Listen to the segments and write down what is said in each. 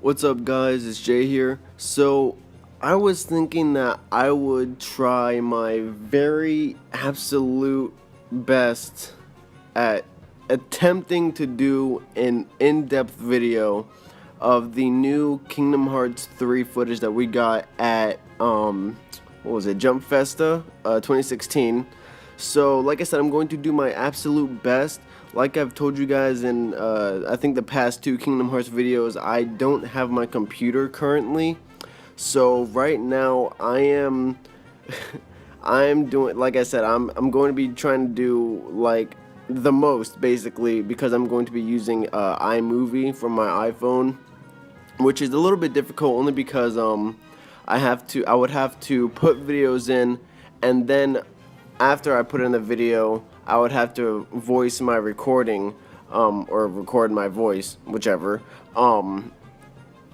What's up, guys? It's Jay here. So, I was thinking that I would try my very absolute best at attempting to do an in-depth video of the new Kingdom Hearts 3 footage that we got at what was it, Jump Festa 2016. So like I said, I'm going to do my absolute best. Like I've told you guys in I think the past two Kingdom Hearts videos, I don't have my computer currently. So right now I am I'm doing, like I said, I'm going to be trying to do like the most basically, because I'm going to be using iMovie from my iPhone, which is a little bit difficult only because I would have to put videos in, and then after I put in the video I would have to voice my recording or record my voice, whichever,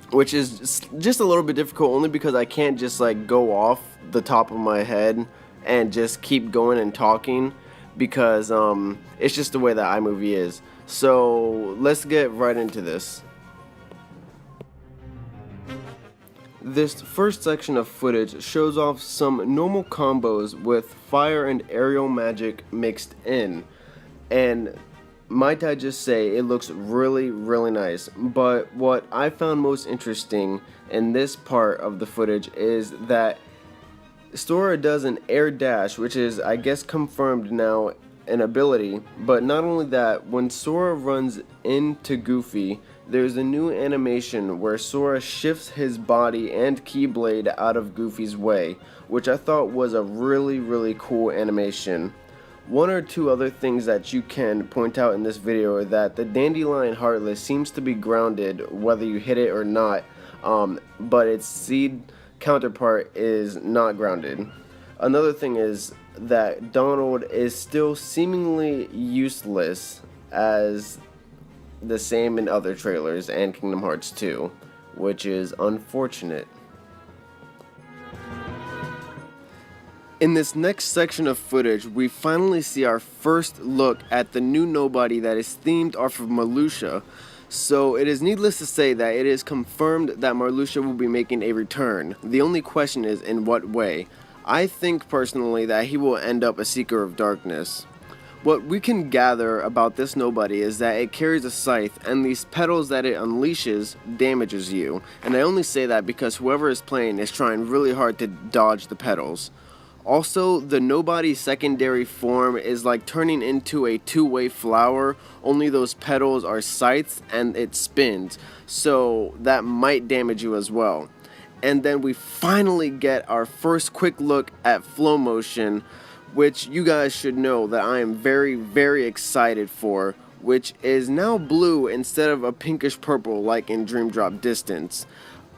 which is just a little bit difficult only because I can't just like go off the top of my head and just keep going and talking, because it's just the way that iMovie is. So let's get right into this. This first section of footage shows off some normal combos with fire and aerial magic mixed in, and might I just say it looks really nice. But what I found most interesting in this part of the footage is that Sora does an air dash, which is, I guess, confirmed now an ability. But not only that, when Sora runs into Goofy, there's a new animation where Sora shifts his body and Keyblade out of Goofy's way, which I thought was a really cool animation. One or two other things that you can point out in this video are that the Dandelion Heartless seems to be grounded whether you hit it or not, but its seed counterpart is not grounded. Another thing is that Donald is still seemingly useless, as the same in other trailers and Kingdom Hearts 2, which is unfortunate. In this next section of footage, we finally see our first look at the new nobody that is themed off of Marluxia. So it is needless to say that it is confirmed that Marluxia will be making a return. The only question is in what way. I think personally that he will end up a Seeker of Darkness. What we can gather about this nobody is that it carries a scythe, and these petals that it unleashes damages you. And I only say that because whoever is playing is trying really hard to dodge the petals. Also, the nobody's secondary form is like turning into a two-way flower, only those petals are scythes and it spins, so that might damage you as well. And then we finally get our first quick look at Flow Motion, which you guys should know that I am very excited for, which is now blue instead of a pinkish purple like in Dream Drop Distance.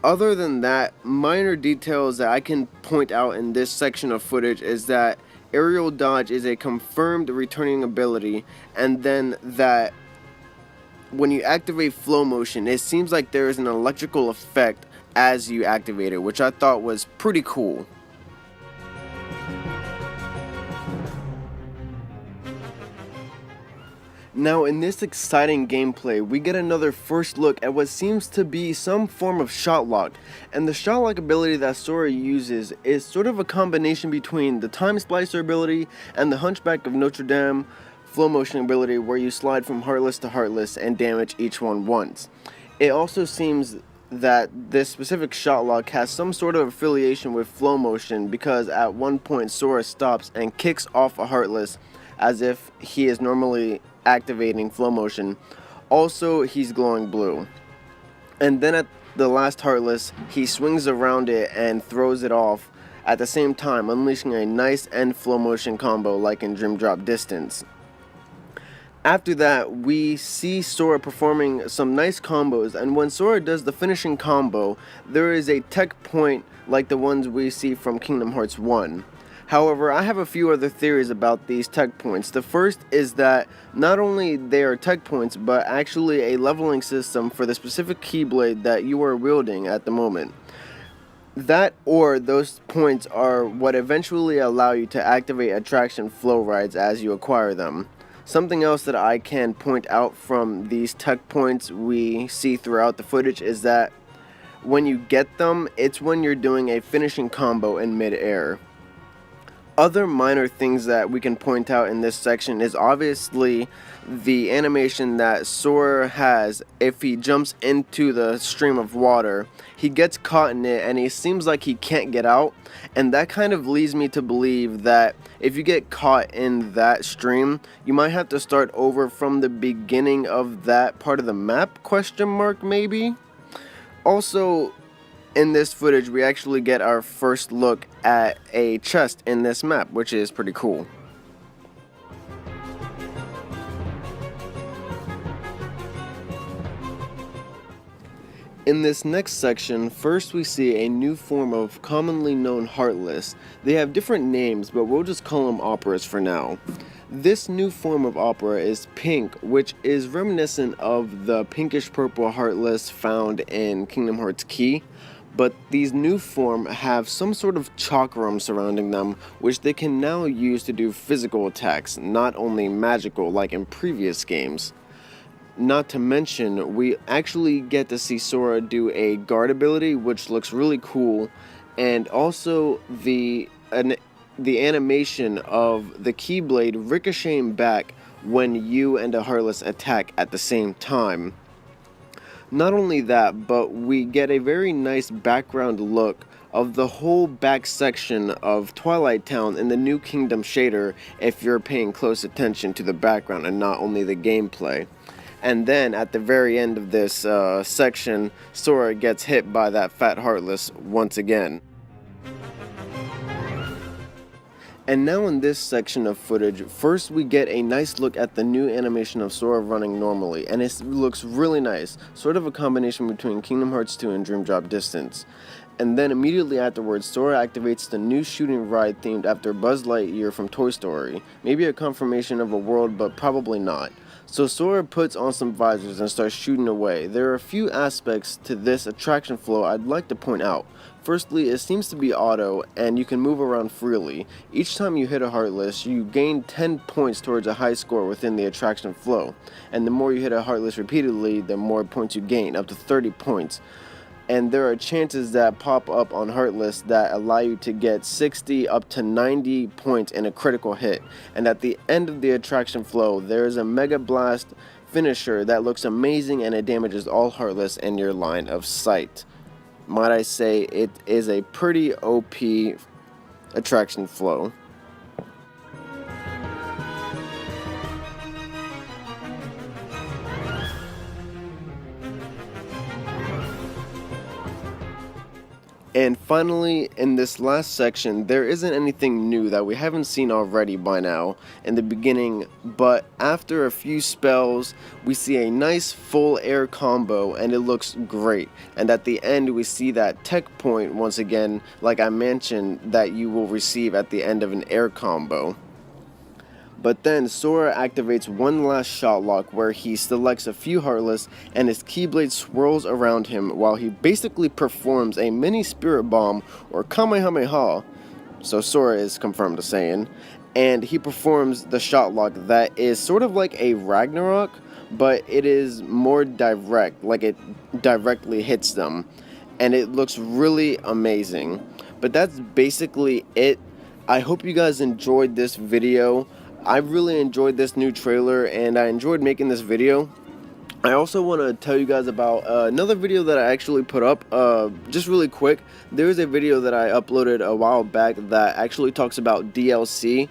Other than that, minor details that I can point out in this section of footage is that aerial dodge is a confirmed returning ability, and then that when you activate Flow Motion, it seems like there is an electrical effect as you activate it, which I thought was pretty cool. Now in this exciting gameplay, we get another first look at what seems to be some form of shot lock, and the shot lock ability that Sora uses is sort of a combination between the Time Splicer ability and the Hunchback of Notre Dame Flow Motion ability, where you slide from Heartless to Heartless and damage each one once. It also seems that this specific shot lock has some sort of affiliation with Flow Motion, because at one point Sora stops and kicks off a Heartless as if he is normally activating Flow Motion. Also, he's glowing blue. And then at the last Heartless, he swings around it and throws it off at the same time, unleashing a nice end Flow Motion combo like in Dream Drop Distance. After that, we see Sora performing some nice combos, and when Sora does the finishing combo, there is a tech point like the ones we see from Kingdom Hearts 1. However, I have a few other theories about these tech points. The first is that not only they are tech points, but actually a leveling system for the specific Keyblade that you are wielding at the moment. That or those points are what eventually allow you to activate attraction flow rides as you acquire them. Something else that I can point out from these tech points we see throughout the footage is that when you get them, it's when you're doing a finishing combo in mid-air. Other minor things that we can point out in this section is obviously the animation that Sora has if he jumps into the stream of water. He gets caught in it and he seems like he can't get out, and that kind of leads me to believe that if you get caught in that stream, you might have to start over from the beginning of that part of the map, question mark maybe. Also, in this footage, we actually get our first look at a chest in this map, which is pretty cool. In this next section, first we see a new form of commonly known Heartless. They have different names, but we'll just call them Operas for now. This new form of Opera is pink, which is reminiscent of the pinkish purple Heartless found in Kingdom Hearts Key. But these new form have some sort of chakram surrounding them, which they can now use to do physical attacks, not only magical like in previous games. Not to mention, we actually get to see Sora do a guard ability, which looks really cool, and also the animation of the Keyblade ricocheting back when you and a Heartless attack at the same time. Not only that, but we get a very nice background look of the whole back section of Twilight Town in the New Kingdom shader if you're paying close attention to the background and not only the gameplay. And then at the very end of this section, Sora gets hit by that fat Heartless once again. And now in this section of footage, first we get a nice look at the new animation of Sora running normally, and it looks really nice, sort of a combination between Kingdom Hearts 2 and Dream Drop Distance. And then immediately afterwards, Sora activates the new shooting ride themed after Buzz Lightyear from Toy Story. Maybe a confirmation of a world, but probably not. So Sora puts on some visors and starts shooting away. There are a few aspects to this attraction flow I'd like to point out. Firstly, it seems to be auto, and you can move around freely. Each time you hit a Heartless, you gain 10 points towards a high score within the attraction flow. And the more you hit a Heartless repeatedly, the more points you gain, up to 30 points. And there are chances that pop up on Heartless that allow you to get 60 up to 90 points in a critical hit. And at the end of the attraction flow, there is a Mega Blast finisher that looks amazing, and it damages all Heartless in your line of sight. Might I say, it is a pretty OP attraction flow. And finally, in this last section, there isn't anything new that we haven't seen already by now in the beginning, but after a few spells, we see a nice full air combo and it looks great. And at the end, we see that tech point once again, like I mentioned, that you will receive at the end of an air combo. But then Sora activates one last shot lock where he selects a few Heartless and his Keyblade swirls around him while he basically performs a mini Spirit Bomb or Kamehameha, so Sora is confirmed to saying, and he performs the shot lock that is sort of like a Ragnarok, but it is more direct, like it directly hits them, and it looks really amazing. But that's basically it. I hope you guys enjoyed this video. I really enjoyed this new trailer and I enjoyed making this video. I also want to tell you guys about another video that I actually put up just really quick. There's a video that I uploaded a while back that actually talks about DLC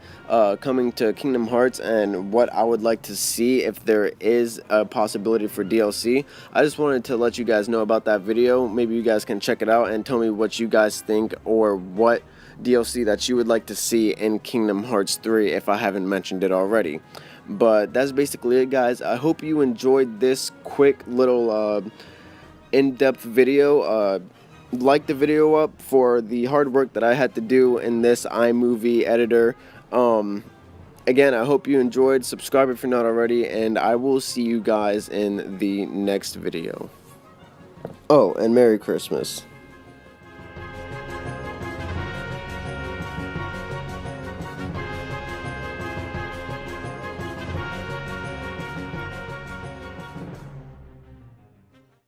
coming to Kingdom Hearts and what I would like to see if there is a possibility for DLC. I just wanted to let you guys know about that video. Maybe you guys can check it out and tell me what you guys think or what DLC that you would like to see in Kingdom Hearts 3 if I haven't mentioned it already. But that's basically it, guys. I hope you enjoyed this quick little in-depth video. Like the video up for the hard work that I had to do in this iMovie editor. Again, I hope you enjoyed. Subscribe if you're not already, and I will see you guys in the next video. Oh, and Merry Christmas.